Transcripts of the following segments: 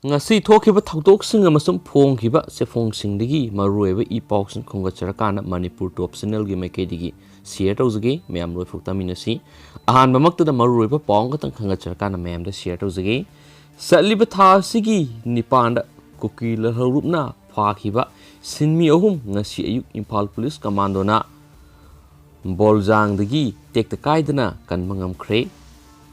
Ngasi thokiba thaudoksing amasum phongkiba sefongsingligi marueba ipausin khongacharakana Manipur top channel gi maikaidigi share tawjagi mayam loi phuktaminasi ahan bamaktada marueba pawngatang khangacharakana mayamda share tawjagi satliba thasigi nipanda kukila harupna phakhiba sinmi ahum ngasi ayuk Imphal Police Commando na boljangdagi tekta kaidana kanmangamkhre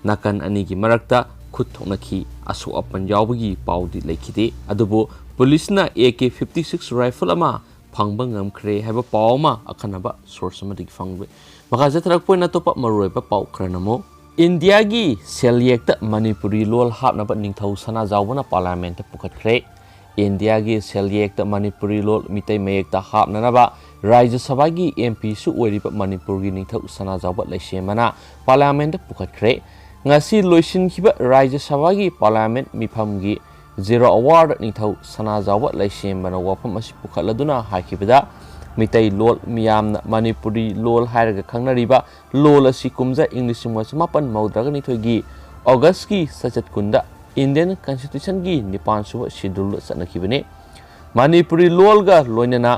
nakan anigi marakta khut thonaki asu apan yawbagi paudi laikide adubo police na AK-56 rifle ama phangba ngamkhre haiba pawma akhanaba source amadi phangbe makaja tharak poina topa maroiba paw khranamo India gi selyekta Manipuri lol hapnaba ningthau sana jawbana parliament pukhatkhre India gi selyekta Manipuri lol mitai mayekta hapnanaba Rajya Sabha gi MP su oiriba Manipur gi ningthau sana jawba laishemana parliament pukhatkhre ngasi loisin khiba Rajya Sabha gi parliament mifam gi zero award ningthau sana jawba laisem bana wafam asi pukhaladuna hakibada mitai lol miyamna Manipuri lol hairaga khangnariba lol asi kumja English mapan maudraga nithoi gi August gi sachat kunda Indian Constitution gi nipan suba schedule sanakibane Manipuri lol ga loinana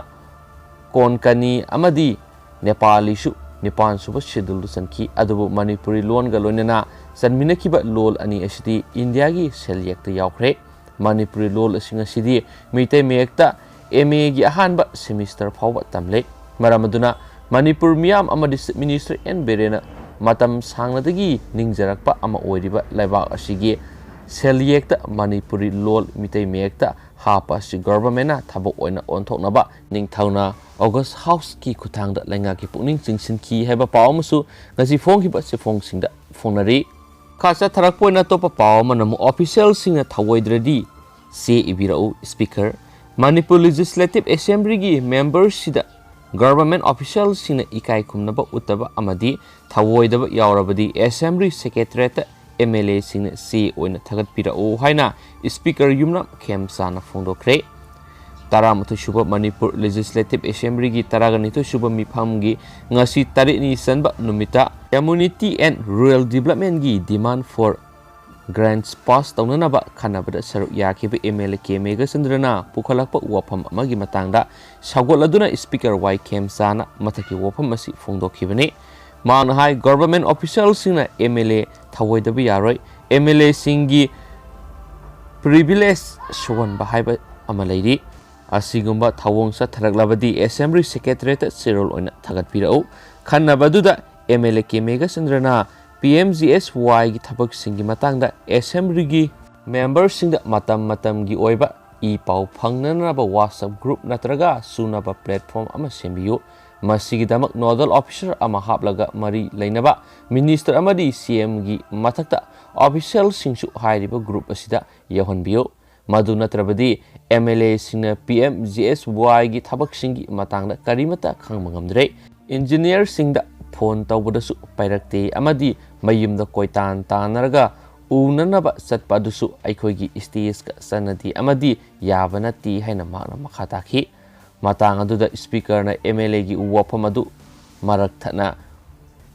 Konkani amadi Nepali su nipan suba schedule sanki adubu Manipuri lol ga loinana sanminakiba lol ani asidi India gi selyekta yawkhre Manipuri lol asinga sidi mitai meyekta MA gi ahanba semester phawba tamle maramaduna Manipur miyam amadi minister N Berena matam sangnadagi ningjarakpa ama oiriba laibak asigi selyekta Manipuri lol mitai meyekta hapa si government na thabok oina onthoknaba ningthauna August House ki kuthangda lenga ki pukning chingsin ki haiba pawmasu ngasi phongkiba se phongsingda phongnari Kasa tharak poina topa paw manamu official singa thawoidradi se ibirau speaker Manipur Legislative Assembly gi members sida government official singa ikai khumnaba utaba amadi thawoidaba yawrabadi assembly secretariat MLA singa se oina thagat pirau haina speaker yumna khemsana phongdokre Taramuthu Shubha Manipur Legislative Assembly gi Taraganithu Shubha Mifam gi ngasi tarik ni sanba numita Community and Rural Development gi demand for grants pass taunanaba khanabada saruk yakiba MLA Kemega Sandrana pukhalakpa wafam amagi matangda sagoladuna speaker Y Kemsana mathaki wafam asi phongdokhibani maana hai government officials singna MLA thawoidabi yaroi MLA singi privilege suwan bahaiba amalairi asigumba thawong sa tharaklabadi assembly secretariat serol oina thagat pirau khannabaduda MLA Kemega Sandrana PMGSY gi thabak singi matangda assembly gi members singda matam gi oiba e pau phangnanaba WhatsApp group natraga sunaba platform ama sembiyu masigidamak nodal officer ama haplaga mari leinaba minister amadi CM gi mathakta official singsu hairiba group asida yahonbiyo Madu natrabadi MLA singna PMGSY gi thabak singi matangda karimata khangmangamdre engineer singda phone tawbadasu pairakte amadi mayumda koitan tanaraga unanaba satpadusu aikhoigi stage ka sanadi amadi yabanati haina makna makhataki matang aduda speaker na MLA gi wafam adu marakthana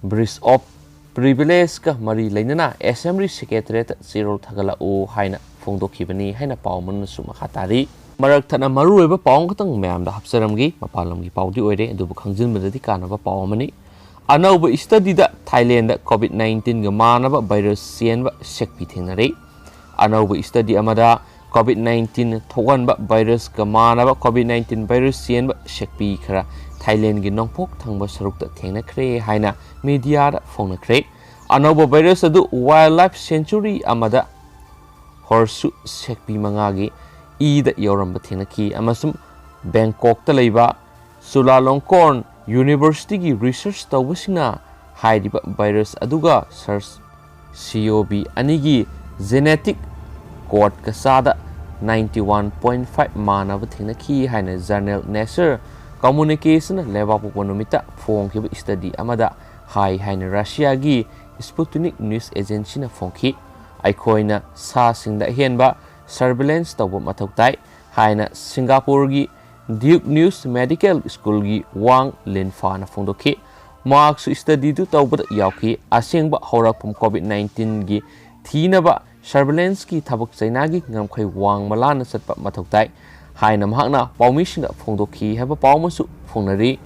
bridge of privilege ka mari leinana assembly secretariat zero thagala o haina phongdokhibani haina pawman su makhatari marak thana maruiba pawng katang mayamda hapsaramgi mapalamgi pawdi oire adubu khangjinbadadi kanaba pawmani anauba study da Thailand da COVID-19 ga manaba virus sienba Sekpi Thengn anauba study amada COVID-19 thoganba virus ga manaba COVID-19 virus sienba Sekpi khara Thailand gi nongphok thangba sarukta thengnakhre haina media da phongnakhre anauba virus adu wildlife sanctuary amada horsu Sekpi mangagi ida yoramba thenaki amasum Bangkok ta leiba Chulalongkorn University gi research tawbasina hairiba virus aduga SARS CoV anigi genetic code ka sada 91.5 manaba thenaki haina journal Nature Communication lebapu ponumita phongkiba study amada hai haina Russia gi Sputnik News Agency na phongki aikhoina sa singda henba surveillance tawba mathautai haina Singapore gi Duke News Medical School gi Wang Linfa na phongdokhi marks study du tawba yawki asengba horakpum COVID-19 gi thinaba surveillance ki thabak China gi ngamkhai wang malana satpa mathau tai haina mahakna pawmising phongdokhi haba pawmasu phongnari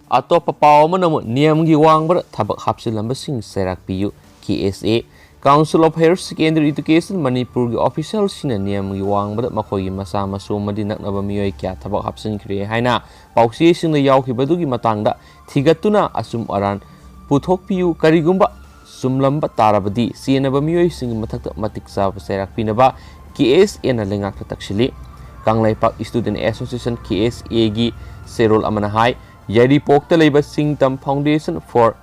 atopa pawmanamu niyam gi wangbar thabak hapsilamba sing serak piyu KSA Council of Higher Secondary Education Manipur gi official sina niyam gi wangbar makhoi masa masu madi naknaba miyoi kya thabak hapsin khre haina pawsi sing yauki badugi matangda thigatuna asum aran puthok piyu karigumba sumlamba tarabadi sienaba miyoi sing mathakta matik sa serak pinaba KSA na lengak takshili Kanglai Park Student Association KSA gi serol amana hai yari pokta leiba Singtam Foundation for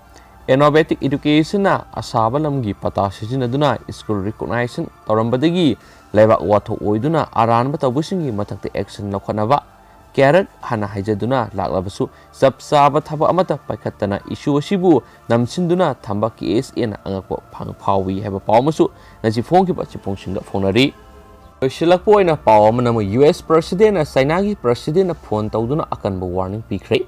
Innovative Education na asaba lamgi pata sijinaduna school recognition torambadagi leiba watho oiduna aran batabusingi matakte action lokhanaba Karak hana haijaduna laklabasu sabsaba thaba amata paikhatana issue asibu namsinduna thamba KSA na angakpo phangphawi haba pawmasu naji phongkiba chipongsinga phonari Shilakpoina Pawamanamu US President China gi President phone tawduna akanba warning pikre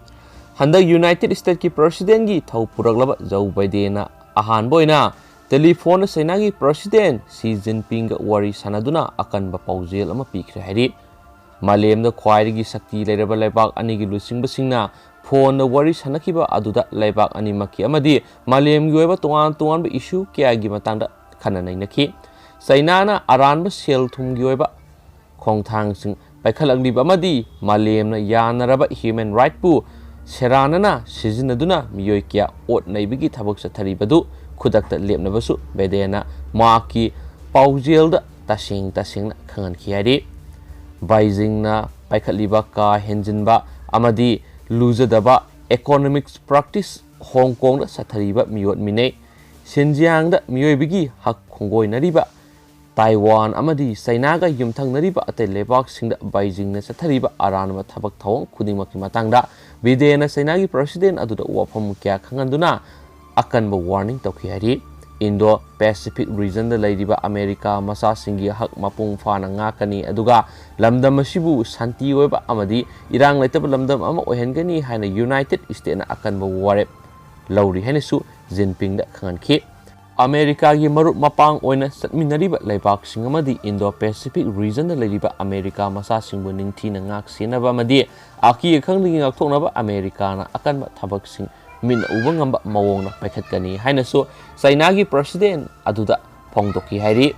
Handa United States ki President gi thau puraglaba Joe Biden na ahan boina telephone China gi President Xi Jinping ga wari sanaduna akanba paujel ama pikre hari Malem da khwairi gi sakti leiraba leibak ani gi lusing basingna phone na wari sanakiba aduda leibak ani maki amadi malem gi oiba tongan ba issue kya gi matangda khananai nakhi China na aranba sel thum gi oiba khongthang sing paikhalakliba amadi malem na yanaraba human right pu Seranana sijinaduna miyoi kya ot naibigi thabak satharibadu khudakta lepnabasu bedena maki paujelda tasing na khangan khiyari Beijing na paikhatliba ka henjinba amadi luzadaba economics practice Hong Kong da sathariba miyot mine Xinjiang da miyoi bigi hak khongoi nariba Taiwan amadi China ga yumthang nariba ate lebak singda Beijing na sathariba aranba thabak thawang khudingmaki matangda Bidena China gi president aduda wafam kya khanganduna akanba warning tawkhiyari Indo-Pacific region da leiriba America masa singi hak mapung fana ngakani aduga lamdam asibu santi oiba amadi irang leitaba lamdam ama ohengani haina United States na akanba warep lauri hainasu Jinping da khangankhi America gi marup mapang oina satminariba leibak sing amadi Indo-Pacific region da leiriba America masa singbu ningthi na ngak senaba amadi aki khanglingi ngakthoknaba America na akanba thabak sing min uba ngamba mawongna paikhatkani hainasu China gi president aduda phongdoki hairi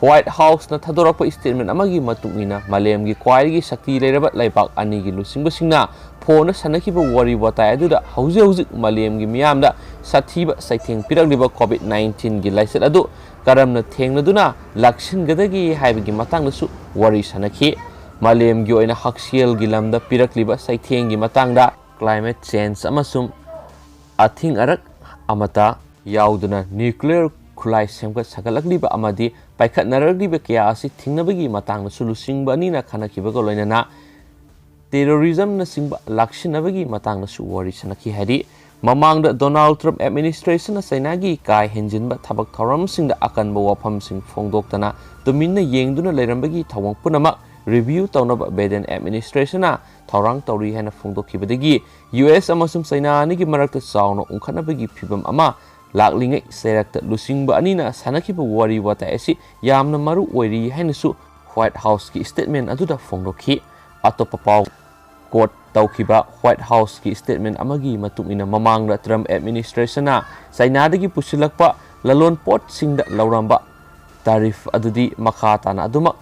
White House na thadorakpa statement amagi matungina malem gi khwairi sakti leiraba leibak ani gi lusingbasingna phone sanakiba wari watai aduda hauji malem gi miyamda sathiba saitheng pirakliba COVID-19 gi laisat adu karamna thengnaduna laksingadagi haibagi matangdasu wari sanaki malem gi oina haksiel gi lamda pirakliba saitheng gi matangda climate change amasum athing arak amata yauduna nuclear khulai semgat sagalakliba amadi paikhatnaragliba kya asi thingnabagi matangna sulusingba anina khanakibaga loinana terrorism na singba lakshinabagi matangna su wari sanaki hari mamangda Donald Trump administration na China gi kai henjinba thabak thoram singda akanba wafam sing phongdoktana tuminna yengduna leirambagi thawang punama review tawnaba Biden administration na thorang tawri hena phongdokhibadagi US amasum China ni gi marakta chawna ungkhanabagi phibam ama laklingai serakta lusingba anina sanakiba wari wata asi yamna maru oiri hainasu White House ki statement aduda phongdokhi atopa paw court tawkiba White House ki statement amagi matungina mamangda Trump administration na China dagi pusilakpa lalon pot singda lauramba tarif adudi makata na aduma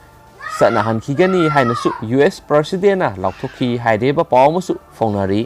sanahan khigani hainasu US president na laukthokhi haideba pawmasu phongnari